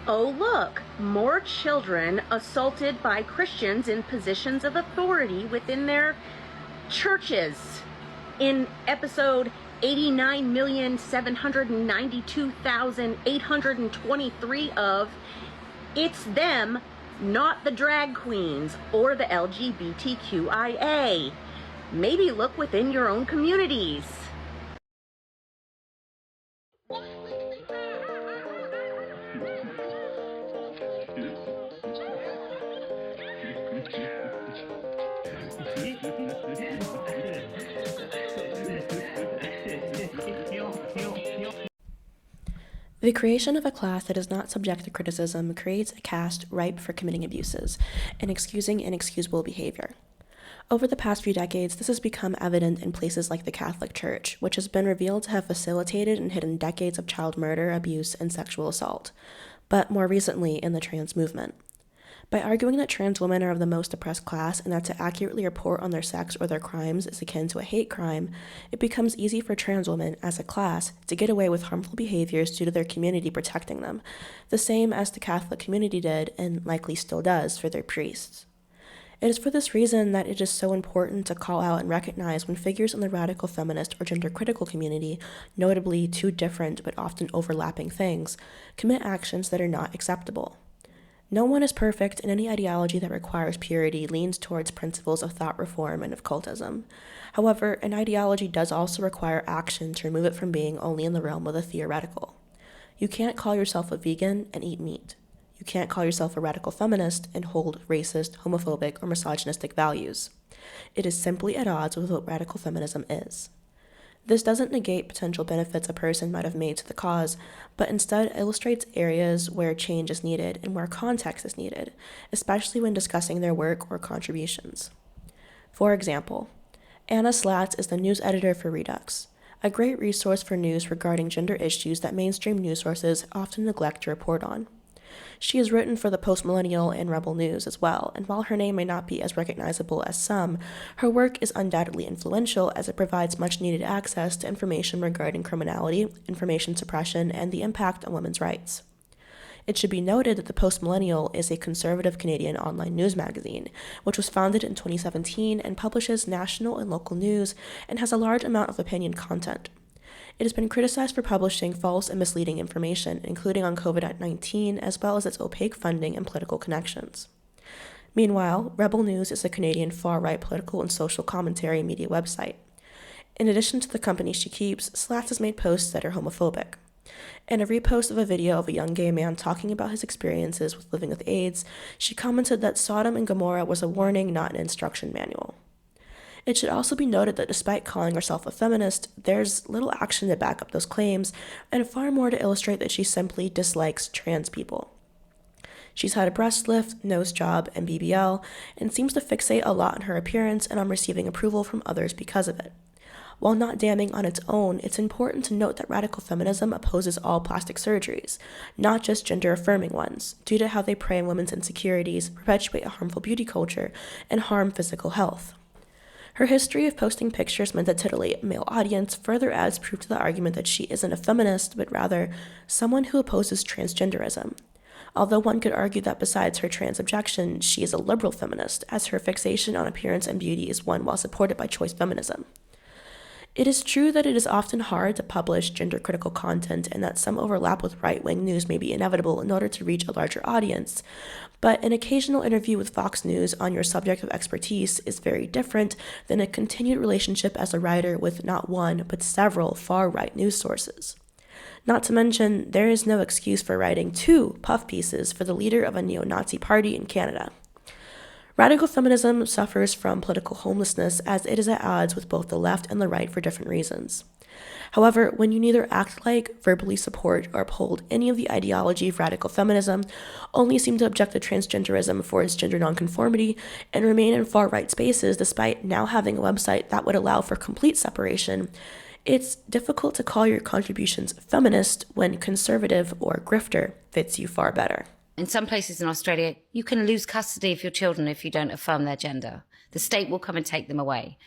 Oh look, more children assaulted by Christians in positions of authority within their churches. In episode 89,792,823 of It's Them, Not the Drag Queens or the LGBTQIA. Maybe look within your own communities. The creation of a class that is not subject to criticism creates a caste ripe for committing abuses and excusing inexcusable behavior. Over the past few decades, this has become evident in places like the Catholic Church, which has been revealed to have facilitated and hidden decades of child murder, abuse, and sexual assault, but more recently in the trans movement. By arguing that trans women are of the most oppressed class and that to accurately report on their sex or their crimes is akin to a hate crime, it becomes easy for trans women, as a class, to get away with harmful behaviors due to their community protecting them, the same as the Catholic community did, and likely still does, for their priests. It is for this reason that it is so important to call out and recognize when figures in the radical feminist or gender-critical community, notably two different but often overlapping things, commit actions that are not acceptable. No one is perfect, and any ideology that requires purity leans towards principles of thought reform and of cultism. However, an ideology does also require action to remove it from being only in the realm of the theoretical. You can't call yourself a vegan and eat meat. You can't call yourself a radical feminist and hold racist, homophobic, or misogynistic values. It is simply at odds with what radical feminism is. This doesn't negate potential benefits a person might have made to the cause, but instead illustrates areas where change is needed and where context is needed, especially when discussing their work or contributions. For example, Anna Slatz is the news editor for Redux, a great resource for news regarding gender issues that mainstream news sources often neglect to report on. She has written for the Post-Millennial and Rebel News as well, and while her name may not be as recognizable as some, her work is undoubtedly influential as it provides much-needed access to information regarding criminality, information suppression, and the impact on women's rights. It should be noted that the Post-Millennial is a conservative Canadian online news magazine, which was founded in 2017 and publishes national and local news and has a large amount of opinion content. It has been criticized for publishing false and misleading information, including on COVID-19, as well as its opaque funding and political connections. Meanwhile, Rebel News is a Canadian far-right political and social commentary media website. In addition to the company she keeps, Slatz has made posts that are homophobic. In a repost of a video of a young gay man talking about his experiences with living with AIDS, she commented that Sodom and Gomorrah was a warning, not an instruction manual. It should also be noted that despite calling herself a feminist, there's little action to back up those claims, and far more to illustrate that she simply dislikes trans people. She's had a breast lift, nose job, and BBL, and seems to fixate a lot on her appearance and on receiving approval from others because of it. While not damning on its own, it's important to note that radical feminism opposes all plastic surgeries, not just gender-affirming ones, due to how they prey on women's insecurities, perpetuate a harmful beauty culture, and harm physical health. Her history of posting pictures meant to titillate a male audience further adds proof to the argument that she isn't a feminist, but rather someone who opposes transgenderism. Although one could argue that besides her trans objection, she is a liberal feminist, as her fixation on appearance and beauty is one well supported by choice feminism. It is true that it is often hard to publish gender-critical content and that some overlap with right-wing news may be inevitable in order to reach a larger audience, but an occasional interview with Fox News on your subject of expertise is very different than a continued relationship as a writer with not one, but several far-right news sources. Not to mention, there is no excuse for writing 2 puff pieces for the leader of a neo-Nazi party in Canada. Radical feminism suffers from political homelessness as it is at odds with both the left and the right for different reasons. However, when you neither act like, verbally support, or uphold any of the ideology of radical feminism, only seem to object to transgenderism for its gender nonconformity, and remain in far-right spaces despite now having a website that would allow for complete separation, it's difficult to call your contributions feminist when conservative or grifter fits you far better. In some places in Australia, you can lose custody of your children if you don't affirm their gender. The state will come and take them away.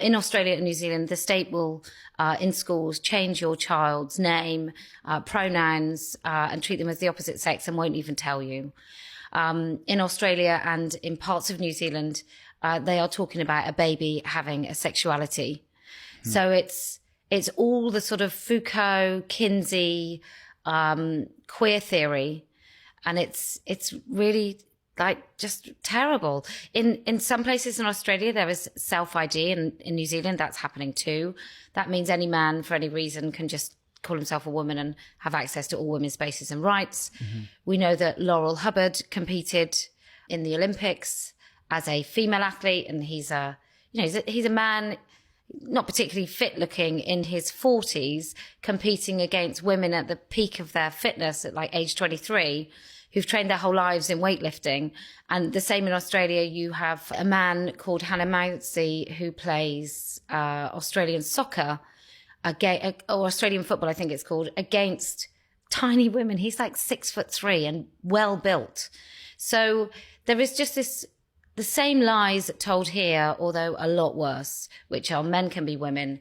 In Australia and New Zealand, the state will, in schools, change your child's name, pronouns, and treat them as the opposite sex and won't even tell you. In Australia and in parts of New Zealand, they are talking about a baby having a sexuality. So it's all the sort of Foucault, Kinsey, queer theory, and it's really like just terrible. In some places in Australia, there is self-ID, and in New Zealand, that's happening too. That means any man, for any reason, can just call himself a woman and have access to all women's spaces and rights. We know that Laurel Hubbard competed in the Olympics as a female athlete, and he's a man, not particularly fit looking, in his 40s, competing against women at the peak of their fitness at like age 23, who've trained their whole lives in weightlifting. And the same in Australia, you have a man called Hannah Mounsey who plays Australian soccer, or Australian football, I think it's called, against tiny women. He's like 6'3" and well built. So there is just the same lies told here, although a lot worse, which are men can be women,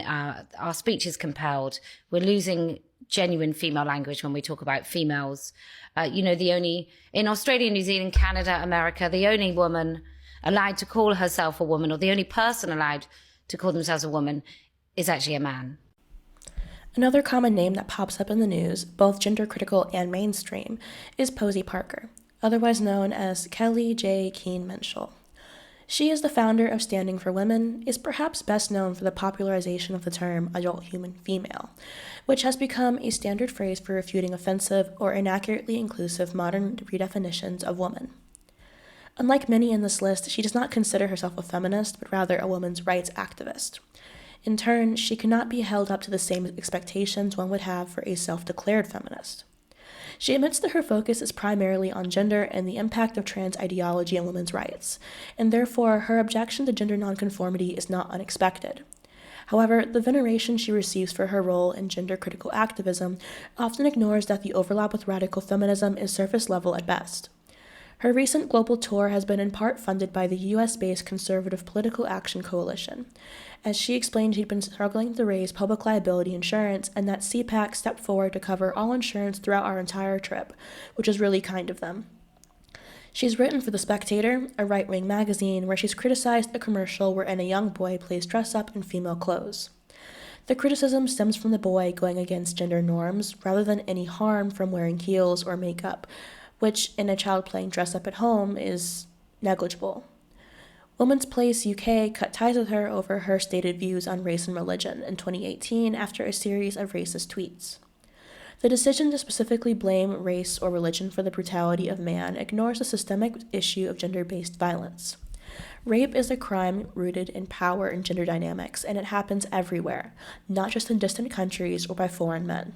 our speech is compelled. We're losing genuine female language when we talk about females. In Australia, New Zealand, Canada, America, the only woman allowed to call herself a woman, or the only person allowed to call themselves a woman, is actually a man. Another common name that pops up in the news, both gender critical and mainstream, is Posie Parker, otherwise known as Kelly J. Keene Menschel. She is the founder of Standing for Women, is perhaps best known for the popularization of the term adult human female, which has become a standard phrase for refuting offensive or inaccurately inclusive modern redefinitions of woman. Unlike many in this list, she does not consider herself a feminist, but rather a women's rights activist. In turn, she cannot be held up to the same expectations one would have for a self-declared feminist. She admits that her focus is primarily on gender and the impact of trans ideology on women's rights, and therefore her objection to gender nonconformity is not unexpected. However, the veneration she receives for her role in gender-critical activism often ignores that the overlap with radical feminism is surface level at best. Her recent global tour has been in part funded by the US-based Conservative Political Action Coalition. As she explained, she'd been struggling to raise public liability insurance, and that CPAC stepped forward to cover all insurance throughout our entire trip, which is really kind of them. She's written for The Spectator, a right-wing magazine, where she's criticized a commercial wherein a young boy plays dress-up in female clothes. The criticism stems from the boy going against gender norms, rather than any harm from wearing heels or makeup, which, in a child playing dress-up at home, is negligible. Women's Place UK cut ties with her over her stated views on race and religion in 2018 after a series of racist tweets. The decision to specifically blame race or religion for the brutality of man ignores the systemic issue of gender-based violence. Rape is a crime rooted in power and gender dynamics, and it happens everywhere, not just in distant countries or by foreign men.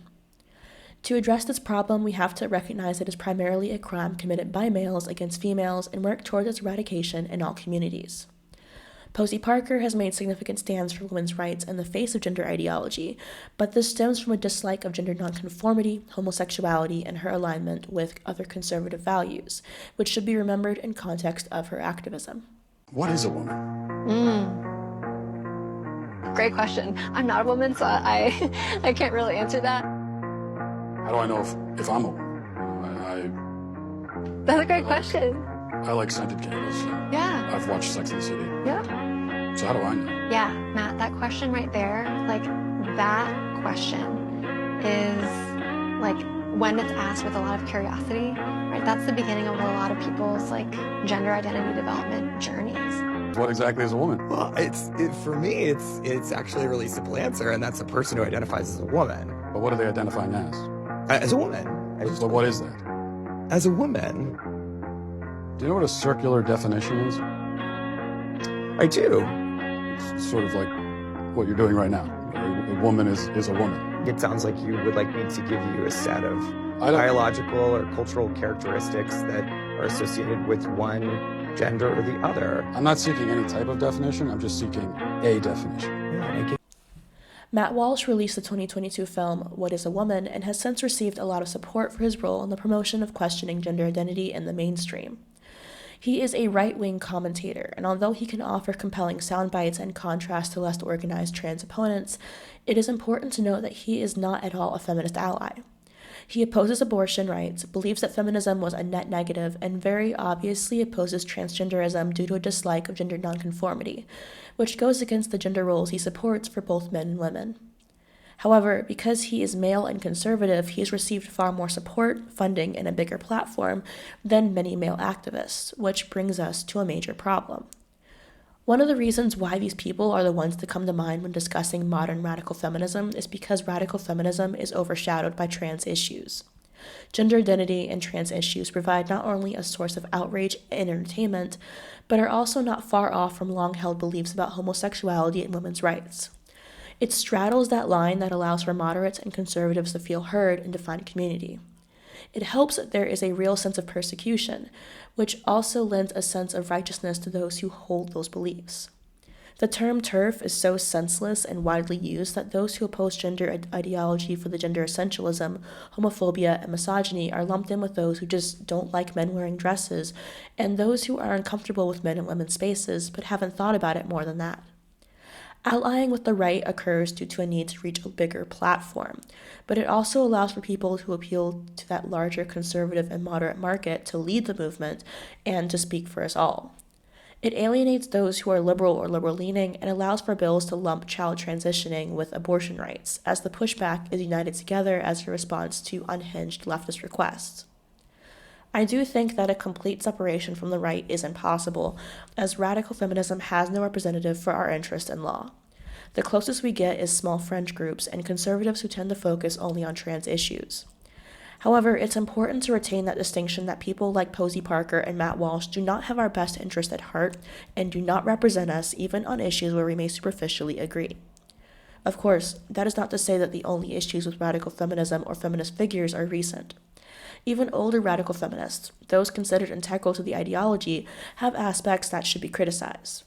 To address this problem, we have to recognize it is primarily a crime committed by males against females and work towards its eradication in all communities. Posie Parker has made significant stands for women's rights in the face of gender ideology, but this stems from a dislike of gender nonconformity, homosexuality, and her alignment with other conservative values, which should be remembered in context of her activism. What is a woman? Great question. I'm not a woman, so I can't really answer that. How do I know if I'm a woman? That's a great question. I like scented candles. Yeah. I've watched Sex and the City. Yeah. So how do I know? Yeah, Matt, that question right there, that question is, when it's asked with a lot of curiosity, right? That's the beginning of a lot of people's, gender identity development journeys. What exactly is a woman? Well, for me, it's actually a really simple answer, and that's a person who identifies as a woman. But what are they identifying as? As a woman. So what is that? As a woman. Do you know what a circular definition is? I do. It's sort of like what you're doing right now. A woman is a woman. It sounds like you would like me to give you a set of biological or cultural characteristics that are associated with one gender or the other. I'm not seeking any type of definition. I'm just seeking a definition. Yeah, Matt Walsh released the 2022 film What is a Woman and has since received a lot of support for his role in the promotion of questioning gender identity in the mainstream. He is a right-wing commentator, and although he can offer compelling sound bites in contrast to less organized trans opponents, it is important to note that he is not at all a feminist ally. He opposes abortion rights, believes that feminism was a net negative, and very obviously opposes transgenderism due to a dislike of gender nonconformity, which goes against the gender roles he supports for both men and women. However, because he is male and conservative, he has received far more support, funding, and a bigger platform than many male activists, which brings us to a major problem. One of the reasons why these people are the ones that come to mind when discussing modern radical feminism is because radical feminism is overshadowed by trans issues. Gender identity and trans issues provide not only a source of outrage and entertainment, but are also not far off from long-held beliefs about homosexuality and women's rights. It straddles that line that allows for moderates and conservatives to feel heard and to find community. It helps that there is a real sense of persecution, which also lends a sense of righteousness to those who hold those beliefs. The term TERF is so senseless and widely used that those who oppose gender ideology for the gender essentialism, homophobia, and misogyny are lumped in with those who just don't like men wearing dresses, and those who are uncomfortable with men and women's spaces but haven't thought about it more than that. Allying with the right occurs due to a need to reach a bigger platform, but it also allows for people who appeal to that larger conservative and moderate market to lead the movement and to speak for us all. It alienates those who are liberal or liberal-leaning and allows for bills to lump child transitioning with abortion rights, as the pushback is united together as a response to unhinged leftist requests. I do think that a complete separation from the right is impossible, as radical feminism has no representative for our interest in law. The closest we get is small fringe groups and conservatives who tend to focus only on trans issues. However, it's important to retain that distinction that people like Posie Parker and Matt Walsh do not have our best interest at heart and do not represent us even on issues where we may superficially agree. Of course, that is not to say that the only issues with radical feminism or feminist figures are recent. Even older radical feminists, those considered integral to the ideology, have aspects that should be criticized.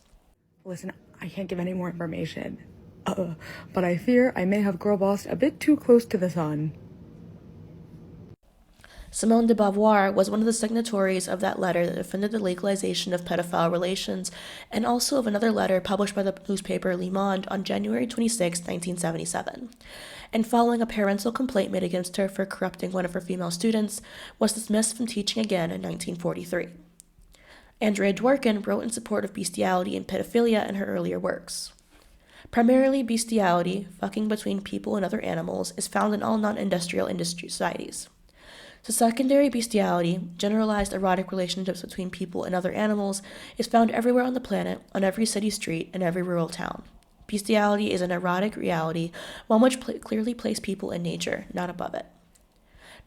Listen, I can't give any more information, but I fear I may have girl-bossed a bit too close to the sun. Simone de Beauvoir was one of the signatories of that letter that defended the legalization of pedophile relations, and also of another letter published by the newspaper Le Monde on January 26, 1977. And following a parental complaint made against her for corrupting one of her female students, was dismissed from teaching again in 1943. Andrea Dworkin wrote in support of bestiality and pedophilia in her earlier works. Primarily, bestiality, fucking between people and other animals, is found in all non-industrial industry societies. So secondary bestiality, generalized erotic relationships between people and other animals, is found everywhere on the planet, on every city street, and every rural town. Bestiality is an erotic reality, one which clearly places people in nature, not above it.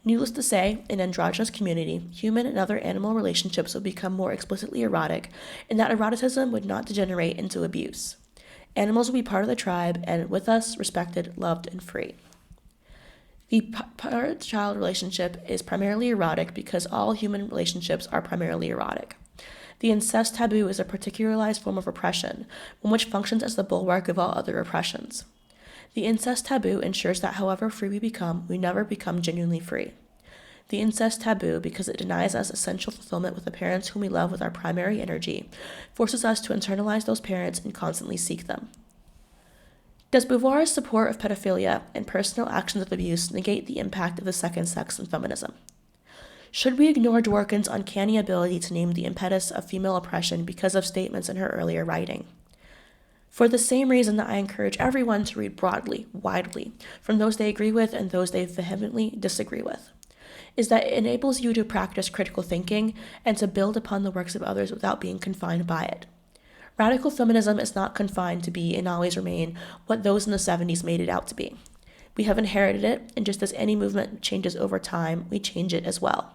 Needless to say, in androgynous community, human and other animal relationships will become more explicitly erotic, and that eroticism would not degenerate into abuse. Animals will be part of the tribe, and with us, respected, loved, and free. The parent-child relationship is primarily erotic because all human relationships are primarily erotic. The incest taboo is a particularized form of oppression, one which functions as the bulwark of all other oppressions. The incest taboo ensures that however free we become, we never become genuinely free. The incest taboo, because it denies us essential fulfillment with the parents whom we love with our primary energy, forces us to internalize those parents and constantly seek them. Does Beauvoir's support of pedophilia and personal actions of abuse negate the impact of the second sex in feminism? Should we ignore Dworkin's uncanny ability to name the impetus of female oppression because of statements in her earlier writing? For the same reason that I encourage everyone to read broadly, widely, from those they agree with and those they vehemently disagree with, is that it enables you to practice critical thinking and to build upon the works of others without being confined by it. Radical feminism is not confined to be and always remain what those in the 70s made it out to be. We have inherited it, and just as any movement changes over time, we change it as well.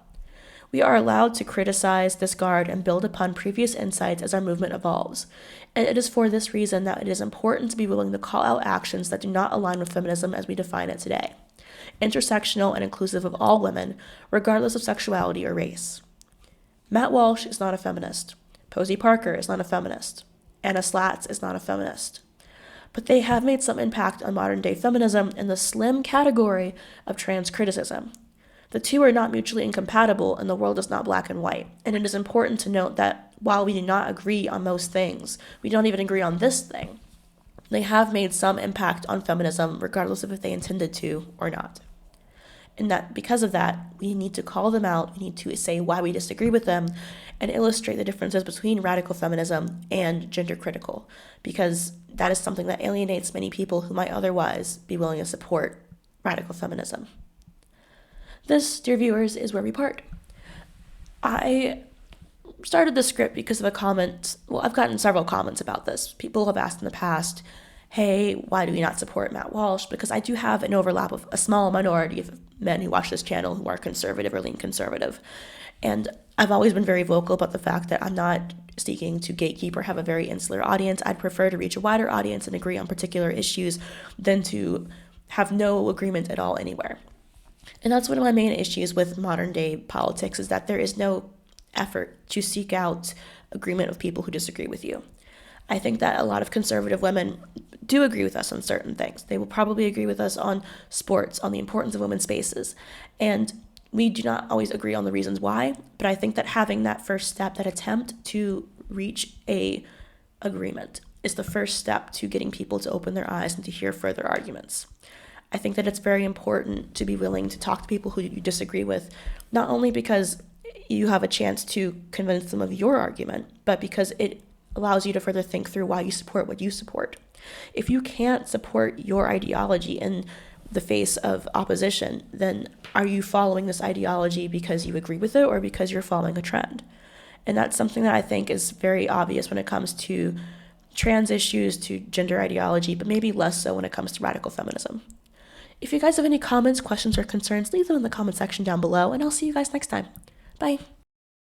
We are allowed to criticize, discard, and build upon previous insights as our movement evolves, and it is for this reason that it is important to be willing to call out actions that do not align with feminism as we define it today, intersectional and inclusive of all women, regardless of sexuality or race. Matt Walsh is not a feminist. Posie Parker is not a feminist. Anna Slatz is not a feminist. But they have made some impact on modern-day feminism in the slim category of trans criticism. The two are not mutually incompatible, and the world is not black and white. And it is important to note that while we do not agree on most things, we don't even agree on this thing. They have made some impact on feminism, regardless of if they intended to or not. And that because of that, we need to call them out, we need to say why we disagree with them, and illustrate the differences between radical feminism and gender critical, because that is something that alienates many people who might otherwise be willing to support radical feminism. This, dear viewers, is where we part. I started the script because of a comment. Well, I've gotten several comments about this. People have asked in the past, hey, why do we not support Matt Walsh? Because I do have an overlap of a small minority of men who watch this channel who are conservative or lean conservative. And I've always been very vocal about the fact that I'm not seeking to gatekeep or have a very insular audience. I'd prefer to reach a wider audience and agree on particular issues than to have no agreement at all anywhere. And that's one of my main issues with modern day politics, is that there is no effort to seek out agreement with people who disagree with you. I think that a lot of conservative women do agree with us on certain things. They will probably agree with us on sports, on the importance of women's spaces. And we do not always agree on the reasons why, but I think that having that first step, that attempt to reach a agreement, is the first step to getting people to open their eyes and to hear further arguments. I think that it's very important to be willing to talk to people who you disagree with, not only because you have a chance to convince them of your argument, but because it allows you to further think through why you support what you support. If you can't support your ideology in the face of opposition, then are you following this ideology because you agree with it or because you're following a trend? And that's something that I think is very obvious when it comes to trans issues, to gender ideology, but maybe less so when it comes to radical feminism. If you guys have any comments, questions, or concerns, leave them in the comment section down below, and I'll see you guys next time. Bye.